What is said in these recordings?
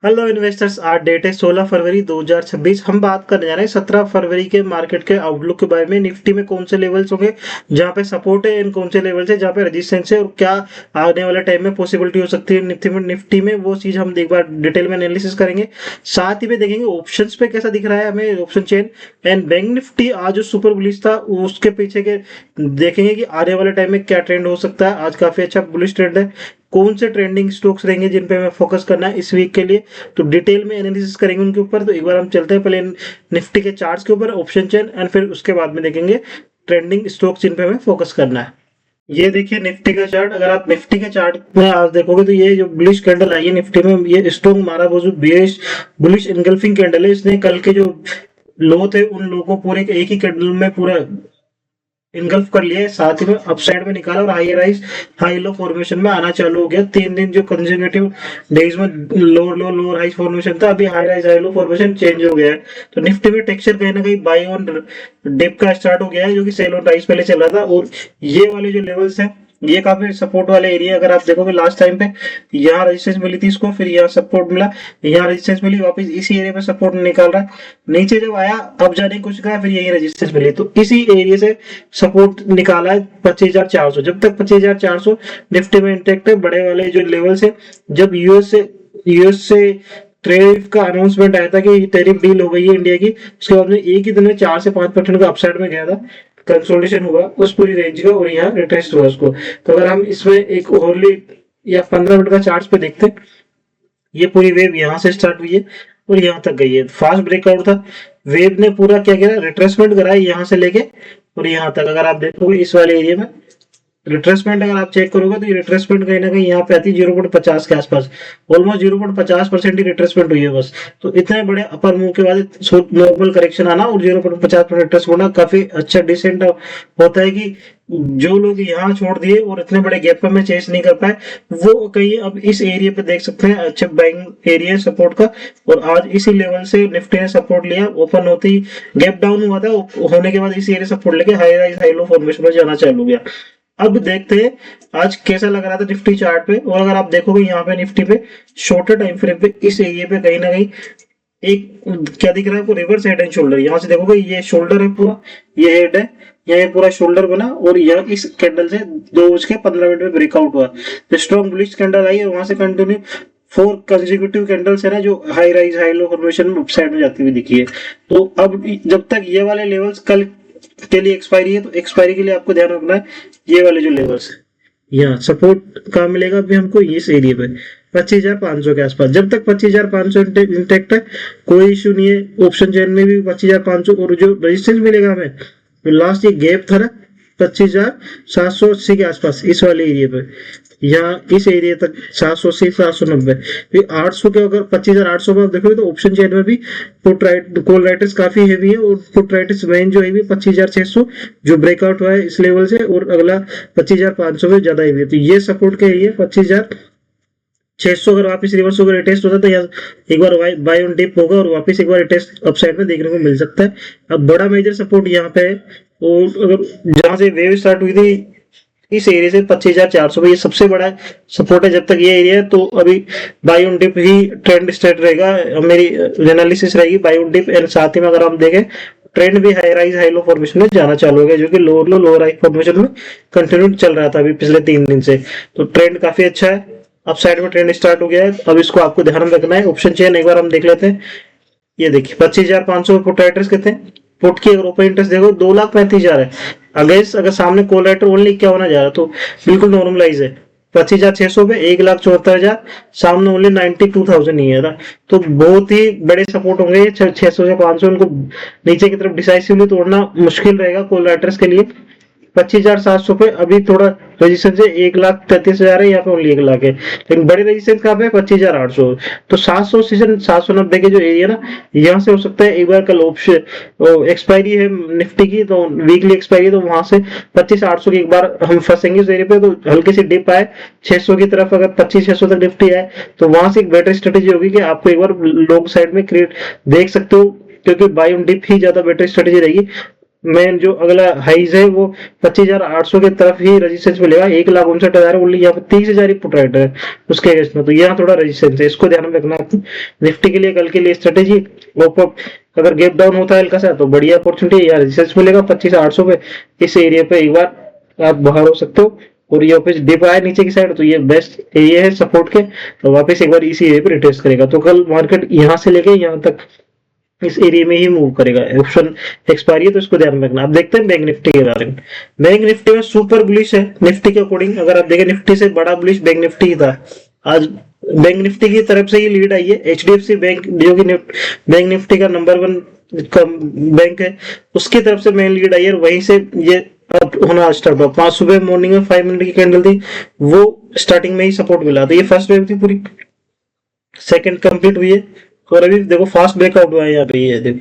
Hello investors, आज date है 16 फरवरी 2026। हम बात करने जा रहे हैं 17 फरवरी के मार्केट के आउटलुक के बारे में। निफ्टी में कौन से लेवल्स होंगे जहां पे सपोर्ट है, इन कौन से लेवल्स है जहां पे रेजिस्टेंस है, और क्या आने वाले टाइम में पॉसिबिलिटी हो सकती है निफ्टी में वो चीज हम एक बार डिटेल में एनालिसिस करेंगे। साथ ही में देखेंगे ऑप्शंस पे कैसा दिख रहा है हमें option chain. And bank Nifty आज जो सुपर बुलिश था उसके पीछे के देखेंगे कि आने वाले टाइम में क्या ट्रेंड हो सकता है। आज काफी अच्छा बुलिश ट्रेंड है। कौन से ट्रेंडिंग स्टॉक्स रहेंगे जिन पे हमें फोकस करना है इस वीक के लिए, तो डिटेल में एनालिसिस करेंगे उनके ऊपर। तो एक बार हम चलते हैं पहले निफ्टी के चार्ट्स के ऊपर, ऑप्शन चेन, एंड फिर उसके बाद में देखेंगे ट्रेंडिंग स्टॉक्स जिन पे हमें फोकस करना है। ये देखिए निफ्टी का चार्ट। अगर आप निफ्टी के चार्ट में आज देखोगे तो ये जो बुलिश कैंडल आई है निफ्टी में, ये स्ट्रॉन्ग मारा वो जो बेरिश बुलिश इनगल्फिंग कैंडल है, इसने कल के जो लो थे उन लो को पूरे एक ही कैंडल में पूरा इनगल्फ कर लिया है। साथ ही में अपसाइड में निकाला और high rise high low formation में आना चालू हो गया। 3 दिन जो कंजर्वेटिव डेज में लोअर लो लोअर हाई फॉर्मेशन था, अभी high rise high low formation change हो गया है। तो निफ्टी में टेक्सचर कहीं ना कहीं बाई ऑन डिप का स्टार्ट हो गया है, जो कि सेल ऑन राइज पहले चल रहा था। और ये वाले जो लेवल्स है ये काफी सपोर्ट वाले एरिया। अगर आप देखोगे लास्ट टाइम पे यहाँ रेजिस्टेंस मिली थी इसको, फिर यहाँ सपोर्ट मिला, यहाँ रेजिस्टेंस मिली, वापस इसी एरिया पे सपोर्ट निकाल रहा है। नीचे जब आया अब जाने की कोशिश करा, फिर यही रेजिस्टेंस मिली, तो इसी एरिया से सपोर्ट निकाला है 25,400। जब तक 25,400 निफ्टी में इंटेक्ट है। बड़े वाले जो लेवल्स है, जब यूएस से ट्रेड का अनाउंसमेंट आया था कि टैरिफ डील हो गई है इंडिया की, उसके बाद में एक ही दिन में 4 से 5% का अपसाइड में गया था, कंसोलिडेशन हुआ उस पूरी रेंज का, और यहाँ रिटेस्ट हुआ उसको। तो अगर हम इसमें एक होरली या 15 मिनट का चार्ट पे देखते हैं, ये पूरी वेव यहाँ से स्टार्ट हुई है और यहाँ तक गई है। फास्ट ब्रेकआउट था, वेव ने पूरा क्या किया, रिट्रेसमेंट कराया यहाँ से लेके और यहाँ तक। अगर आप देखोगे इस वाले एरिया में रिट्रेसमेंट अगर आप चेक करोगे तो ये रिट्रेसमेंट कहीं ना कहीं यहाँ पे आती है 0.50 के आसपास। ऑलमोस्ट 0.50% ही रिट्रेसमेंट हुई है बस। तो इतने बड़े अपर मूव के बाद नॉर्मल करेक्शन आना और 0.50% रिट्रेस होना काफी अच्छा डिसेंट होता है कि जो लोग यहाँ छोड़ दिए और इतने बड़े गैप में चेस नहीं कर पाए, वो कहीं अब इस एरिया पे देख सकते हैं अच्छे बाइंग एरिया सपोर्ट का। और आज इसी लेवल से निफ्टी ने सपोर्ट लिया, ओपन होते ही गैप डाउन हुआ था, होने के बाद इसी एरिया सपोर्ट लेके high rise high low formation में जाना चालू हो गया। अब देखते हैं आज कैसा लग रहा था निफ्टी चार्ट पे। और अगर आप देखोगे यहाँ पे निफ्टी पे शॉर्टर टाइम फ्रेम पे इस एरिया पे कहीं ना कहीं एक क्या दिख रहा है आपको, रिवर्स हेड एंड शोल्डर। यहाँ से देखोगे ये शोल्डर है पूरा, ये हेड है, ये पूरा शोल्डर बना और यह इस कैंडल से 2:15 में ब्रेकआउट हुआ। तो स्ट्रॉन्ग बुलिश कैंडल आई है, वहां से कंटिन्यू 4 कंसेक्यूटिव कैंडल्स है ना जो high rise high low formation में अपसाइड में जाती हुई दिखी है। तो अब जब तक ये वाले लेवल्स कल के लिए एक्सपायरी है, तो एक्सपायरी के लिए आपको ध्यान रखना है ये वाले जो लेवल्स है, यहाँ सपोर्ट कहाँ मिलेगा अभी हमको, इस एरिया पे 25,500 के आसपास। जब तक 25,500 इंटेक्ट है कोई इश्यू नहीं है। ऑप्शन चेन में भी 25,500 और जो रेजिस्टेंस मिलेगा हमें, तो लास्ट ये गैप था ना 25,780 के आसपास इस वाले एरिया पे, यहाँ इस एरिया तक 780 790 800 के। अगर 25,800 में आप देखोगे तो ऑप्शन चेन में भी पुट राइट कॉल राइटर्स काफी हेवी है और पुट राइटर्स रेंज जो है 25,600 जो ब्रेकआउट हुआ है इस लेवल से, और अगला 25,500 में ज्यादा हेवी है। तो ये सपोर्ट के एरिया 25,600 अगर वापस रिवर्स होकर टेस्ट होता है तो यहाँ एक बार बाय ऑन डिप होगा और वापस एक बार टेस्ट अपसाइड में देखने को मिल सकता है। अब बड़ा मेजर सपोर्ट यहाँ पे है, और अगर जहां से वेव स्टार्ट हुई थी इस एरिया से 25,400 में, ये सबसे बड़ा सपोर्ट है। जब तक ये एरिया है तो अभी बाय ऑन डिप ही ट्रेंड स्टार्ट रहेगा, मेरी एनालिसिस रहेगी बाय ऑन डिप। एंड साथ ही में अगर हम देखें ट्रेंड भी high rise high low formation में जाना चालू हो गया, जो कि लोअर लो लोअर हाई फॉर्मेशन में कंटिन्यू चल रहा था अभी पिछले 3 दिन से। तो ट्रेंड काफी अच्छा है, अप साइड में ट्रेंड स्टार्ट हो गया है। अब इसको आपको ध्यान रखना है। ऑप्शन चेन एक बार हम देख लेते हैं। ये देखिए 25,500 पुट राइटर्स कितने, पुट की अगर ओपन इंटरेस्ट देखो 2,35,000 है। अगर सामने कॉल राइटर ओनली क्या होना जा रहा, तो बिल्कुल नॉर्मलाइज है। 25,600 पे 1,74,000, सामने ओनली 92,000 नहीं है ना। तो बहुत ही बड़े सपोर्ट होंगे 600 से 500, उनको नीचे की तरफ डिसाइसिवली तोड़ना मुश्किल रहेगा कॉल राइटर्स के लिए। 25,700 पे अभी थोड़ा रजिस्टेंस है, 1,33,000 है, यहाँ पे ओनली 1,00,000 है। लेकिन बड़े रजिस्टेंस कहाँ पे 25,800। तो 700 सीजन 790 के जो एरिया ना, यहाँ से हो सकता है एक बार कल ऑप्शन एक्सपायरी है निफ्टी की, तो वीकली एक्सपायरी, तो वहां से 25,800 की एक बार हम फंसेंगे इस एरिया पे। तो हल्की सी डिप आए 600 की तरफ, अगर 25,600 तक निफ्टी आए तो वहां से एक बेटर स्ट्रेटेजी होगी कि आपको एक बार लॉन्ग साइड में क्रिएट देख सकते हो, क्योंकि बाय ऑन डिप ही ज्यादा बेटर स्ट्रेटेजी रहेगी। मेन जो अगला हाइज है वो 25,800 की तरफ ही रेजिस्टेंस मिलेगा। 1,59,000 ओनली, यहाँ पे 30,000 ही पुट राइट है उसके अगेंस्ट में, तो यहाँ थोड़ा रेजिस्टेंस है, इसको ध्यान में रखना है। निफ्टी के लिए कल के लिए स्ट्रेटेजी ओपअप, अगर गैप डाउन होता है हल्का सा तो बढ़िया अपॉर्चुनिटी है, यहाँ रेजिस्टेंस मिलेगा 25,800 पे, इस एरिया पे एक बार आप बाहर हो सकते हो। और ये वापस डिप आया नीचे की साइड तो ये बेस्ट एरिया है सपोर्ट के, तो वापस एक बार इसी एरिया पे रिटेस्ट करेगा। तो कल मार्केट यहाँ से लेके यहाँ तक इस एरिया में ही मूव करेगा। ऑप्शन एक्सपायरी है तो इसको ध्यान में रखना। अब देखते हैं बैंक निफ्टी के बारे में। बैंक निफ्टी में सुपर बुलिश है निफ्टी के अकॉर्डिंग, अगर आप देखें निफ्टी से बड़ा बुलिश बैंक निफ्टी ही था। आज बैंक निफ्टी की तरफ से ही लीड आई है। एचडीएफसी बैंक जो कि बैंक निफ्टी का नंबर 1 बैंक है, उसकी तरफ से मेन लीड आई है, वहीं से ये अब होना स्टार्ट हुआ। 5 सुबह मॉर्निंग में 5 मिनट की कैंडल थी, वो स्टार्टिंग में ही सपोर्ट मिला, तो ये फर्स्ट वेव थी पूरी, सेकंड कंप्लीट हुई है और अभी देखो फास्ट ब्रेकआउट हुआ है यहाँ पे, ये देखो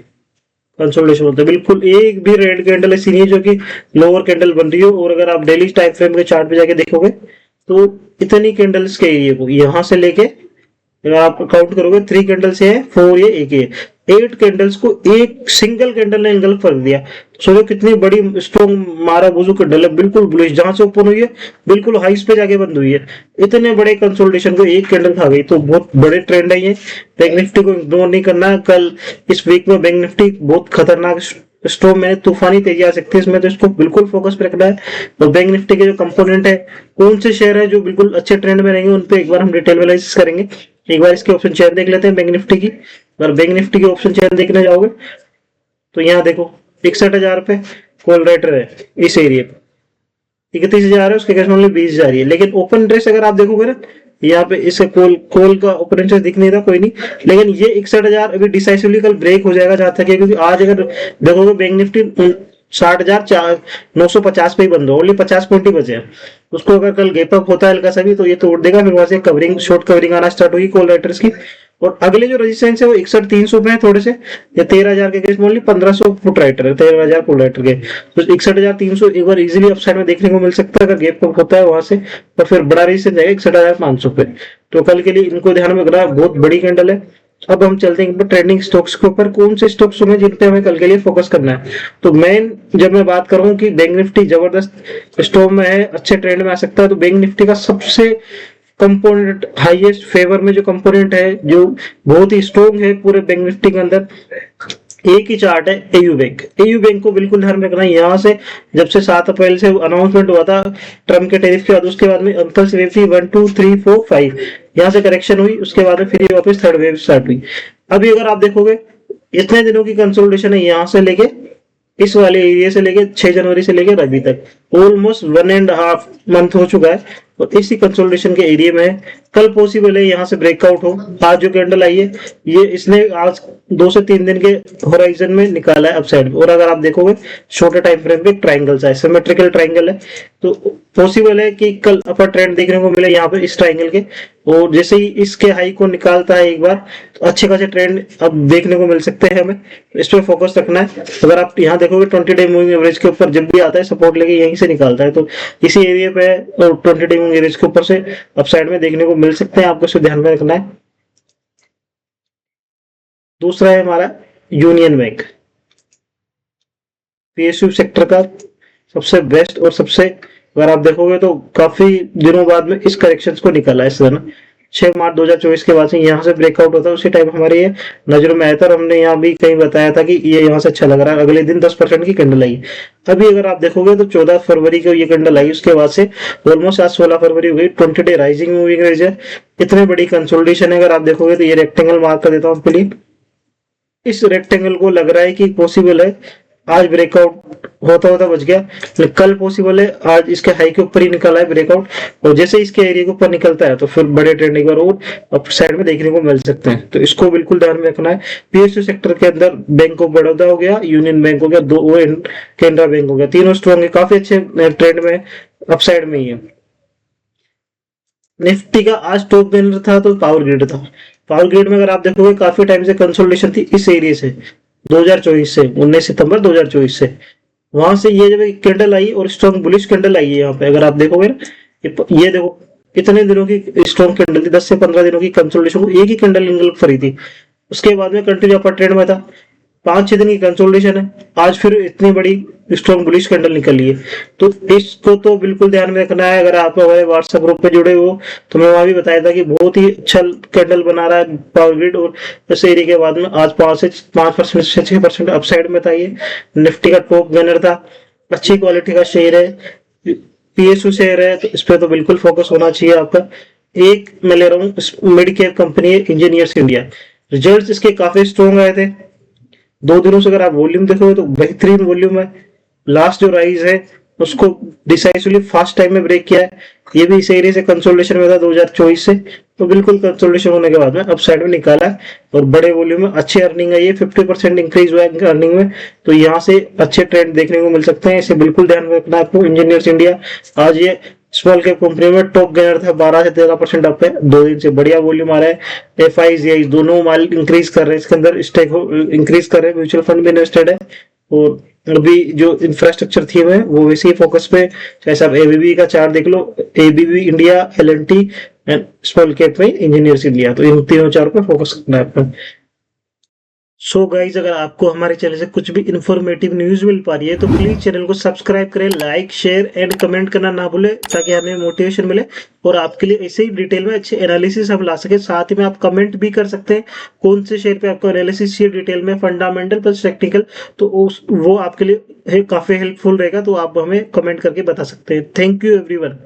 कंसोलिडेशन होता है। बिल्कुल एक भी रेड कैंडल ऐसी नहीं है जो कि लोअर कैंडल बन रही हो। और अगर आप डेली टाइम फ्रेम के चार्ट पे जाके देखोगे तो इतनी कैंडल्स के एरिया को यहाँ से लेके अगर आप काउंट करोगे 3 कैंडल से है, 4 ये, एक ये, 8 कैंडल्स को एक सिंगल कैंडल ने एंगल्फ कर दिया। सोचो कितनी बड़ी स्ट्रॉन्ग मारा बुजू कैंडल है, बिल्कुल बुलिश, जहां से ओपन हुई है बिल्कुल हाइस पे जाके बंद हुई है। इतने बड़े कंसोलिडेशन को एक कैंडल खा गई, तो बहुत बड़े ट्रेंड है ये। बैंक निफ्टी को इग्नोर नहीं करना। कल इस वीक में बैंक निफ्टी बहुत खतरनाक स्टॉक में तूफानी तेजी आ सकती है इसमें, तो इसको बिल्कुल फोकस पे रखना है। और बैंक निफ्टी के जो कंपोनेंट है, कौन से शेयर है जो बिल्कुल अच्छे ट्रेंड में रहेंगे, उन पे एक बार हम डिटेल एनालिसिस करेंगे। एक बार इसके ऑप्शन चेन देख लेते हैं बैंक निफ्टी की। अगर बैंक निफ्टी की ऑप्शन चेन देखने जाओगे तो यहाँ देखो 61,000 पे कॉल राइटर है, इस एरिया पे 31,000 है, उसके कैश ओनली 20,000 है। लेकिन ओपन इंटरेस्ट अगर आप देखोगे ना, यहाँ पे इसे कॉल का ओपन इंटरेस्ट दिख नहीं रहा, कोई नहीं, लेकिन ये 61,000 अभी डिसाइसिवली कल ब्रेक हो जाएगा जहां तक है, क्योंकि आज अगर देखोगे बैंक निफ्टी 60,950 पे ही बंद हो, ओनली 50 पॉइंट ही बचे हैं। उसको अगर कल गैप अप होता है हल्का सा भी तो ये तोड़ देगा, फिर वहां से कवरिंग शॉर्ट कवरिंग आना स्टार्ट होगी कॉल राइटर्स की। और अगले जो रेजिस्टेंस है वो 61,300 पे है थोड़े से, या 13,000 के केस में ओनली 1,500 फुट राइटर है, 13,000 फुट राइटर के, तो 61,300 एक बार इजीली अपसाइड में देखने को मिल सकता है अगर गैप अप होता है वहां से। और फिर बड़ा रेजिस्टेंस जाएगा 61,500 पे, तो कल के लिए इनको ध्यान में रखना, बहुत बड़ी कैंडल है। अब हम चलते हैं ट्रेंडिंग स्टॉक्स के ऊपर, कौन से स्टॉक्स होंगे जिन पे हमें कल के लिए फोकस करना है। तो मेन जब मैं बात करूं कि बैंक निफ्टी जबरदस्त स्टॉक में है, अच्छे ट्रेंड में आ सकता है, तो बैंक निफ्टी का सबसे कंपोनेंट हाईएस्ट फेवर में जो कंपोनेंट है, जो बहुत ही स्ट्रॉन्ग है पूरे बैंक निफ्टी के अंदर, एक ही चार्ट है एयू बैंक। एयू बैंक को बिल्कुल ध्यान में रखना है। यहाँ से जब से 7 अप्रैल से अनाउंसमेंट हुआ था ट्रम्प के टैरिफ के बाद, उसके बाद में अंपल्स वेव थी 1 2 3 4 5, यहाँ से करेक्शन हुई, उसके बाद में फिर ये वापस थर्ड वेव स्टार्ट हुई। अभी अगर आप देखोगे इतने दिनों की कंसोलिडेशन है, यहाँ से लेके इस वाले एरिया से लेके 6 जनवरी से लेकर अभी तक ऑलमोस्ट 1.5 मंथ हो चुका है, और इसी कंसोलिडेशन के एरिया में कल पॉसिबल है यहाँ से ब्रेकआउट हो। आज जो कैंडल आई है ये इसने आज 2 से 3 दिन के होराइजन में निकाला है अपसाइड। और अगर आप देखोगे शॉर्टर टाइम फ्रेम पे ट्राइंगल सा है, सिमेट्रिकल ट्राइंगल है, तो पॉसिबल है कि कल अपर ट्रेंड देखने को मिले यहाँ पे इस ट्राइंगल के। और जैसे ही इसके हाई को निकालता है एक बार, तो अच्छे खासे ट्रेंड अब देखने को मिल सकते हैं हमें, इस पे फोकस रखना है। अगर आप यहाँ देखोगे 20 डे मूविंग एवरेज के ऊपर जब भी आता है सपोर्ट लेके यहीं से निकालता है, तो इसी एरिया पे और 20 डे मूविंग एवरेज के ऊपर से अपसाइड में देखने को मिल सकते हैं, आपको इसे ध्यान में रखना है। दूसरा है हमारा यूनियन बैंक, पीएसयू सेक्टर का सबसे बेस्ट और सबसे, अगर आप देखोगे तो काफी दिनों बाद में इस करेक्शन को निकाला है इसने ना। 6 मार्च 2024 के बाद से यहाँ से ब्रेकआउट होता है, उसी टाइम हमारे ये नजरों में आया था और हमने यहाँ भी कहीं बताया था कि ये यहाँ से अच्छा लग रहा है। अगले दिन 10% की कैंडल आई। अभी अगर आप देखोगे तो 14 फरवरी को ये कैंडल आई, उसके बाद से ऑलमोस्ट आज 16 फरवरी हो गई, 20 डे राइजिंग मूविंग एवरेज है। इतनी बड़ी कंसोलिडेशन है। अगर आप देखोगे तो ये रेक्टेंगल मार्क कर देता हूँ आपके लिए, इस रेक्टेंगल को लग रहा है कि पॉसिबल है आज ब्रेकआउट होता होता बच गया, लेकिन कल पॉसिबल है आज इसके हाई के ऊपर ही निकला है ब्रेकआउट, और जैसे इसके एरिया के ऊपर निकलता है तो फिर बड़े ट्रेंड एक बार और अप साइड में देखने को मिल सकते हैं, तो इसको बिल्कुल ध्यान में रखना है। पीएसयू सेक्टर के अंदर बैंक ऑफ बड़ौदा हो गया, यूनियन बैंक हो गया, केनरा बैंक हो गया, तीनों स्ट्रॉन्ग है, काफी अच्छे ट्रेंड में अपसाइड में ही है। निफ्टी का आज टॉप गेनर था तो पावर ग्रिड था। पावर ग्रिड में अगर आप देखोगे काफी टाइम से कंसोलिडेशन थी इस एरिया से, 2024 से 19 सितंबर 2024 से, वहां से ये जब एक कैंडल आई और स्ट्रॉन्ग बुलिश कैंडल आई है यहाँ पे, अगर आप देखोगे ना, ये देखो कितने दिनों की स्ट्रॉन्ग कैंडल थी, 10 से 15 दिनों की कंसोलिडेशन को एक ही कैंडल इंगल्फ करी थी, उसके बाद में कंटिन्यू अपर ट्रेंड में था। 5-6 दिन की कंसोलिडेशन है, आज फिर इतनी बड़ी स्ट्रॉन्ग बुलिश कैंडल निकली है। तो इसको तो बिल्कुल ध्यान में रखना है। अगर आप हमारे व्हाट्सएप ग्रुप पे जुड़े हो तो मैं वहां भी बताया था कि बहुत ही अच्छा कैंडल बना रहा है पावर ग्रिड, और इस एरिया के बाद में आज 5% से 6% अपसाइड में था। ये निफ्टी का टॉप गेनर था, अच्छी क्वालिटी का शेयर है, पीएसयू शेयर है, तो इस पे तो बिल्कुल फोकस होना चाहिए आपका। एक मैं ले रहा हूँ मिड कैप कंपनी है इंजीनियर्स इंडिया। रिजल्ट्स इसके काफी स्ट्रॉन्ग आए थे 2 दिनों से। अगर आप वॉल्यूम देखोगे तो बेहतरीन वॉल्यूम है। लास्ट जो राइज है उसको डिसाइसिवली फास्ट टाइम में ब्रेक किया है। ये भी इस एरिया से कंसोलिडेशन में था 2024 से, तो बिल्कुल कंसोलिडेशन होने के बाद में अपसाइड में निकाला है और बड़े वॉल्यूम में अच्छी अर्निंग है। ये 50% इंक्रीज हुआ है अर्निंग में, तो यहाँ से अच्छे ट्रेंड देखने को मिल सकते हैं। इसे बिल्कुल ध्यान में रखना आपको। इंजीनियर्स इंडिया आज ये स्मॉल कैप कंपनी में टॉप गेनर था, 12 से 13% अप है। 2 दिन से बढ़िया वॉल्यूम आ रहा है। एफ आई दोनों माल इंक्रीज कर रहे हैं, इसके अंदर स्टेक इंक्रीज कर रहे हैं, म्यूचुअल फंड भी इन्वेस्टेड है। और अभी जो इंफ्रास्ट्रक्चर थीम है वो वैसे ही फोकस पे, चाहे आप एबीबी का चार्ट देख लो, ABB India, LNT and small cap में इंजीनियर्स इंडिया, तो इन तीनों चारों पे फोकस करना है आपको। सो गाइज, अगर आपको हमारे चैनल से कुछ भी इंफॉर्मेटिव न्यूज मिल पा रही है तो प्लीज चैनल को सब्सक्राइब करें, लाइक शेयर एंड कमेंट करना ना भूलें, ताकि हमें मोटिवेशन मिले और आपके लिए ऐसे ही डिटेल में अच्छे एनालिसिस हम ला सके। साथ ही में आप कमेंट भी कर सकते हैं कौन से शेयर पे आपको एनालिसिस चाहिए डिटेल में, फंडामेंटल प्लस टेक्निकल, तो वो आपके लिए काफी हेल्पफुल रहेगा। तो आप हमें कमेंट करके बता सकते हैं। Thank you everyone.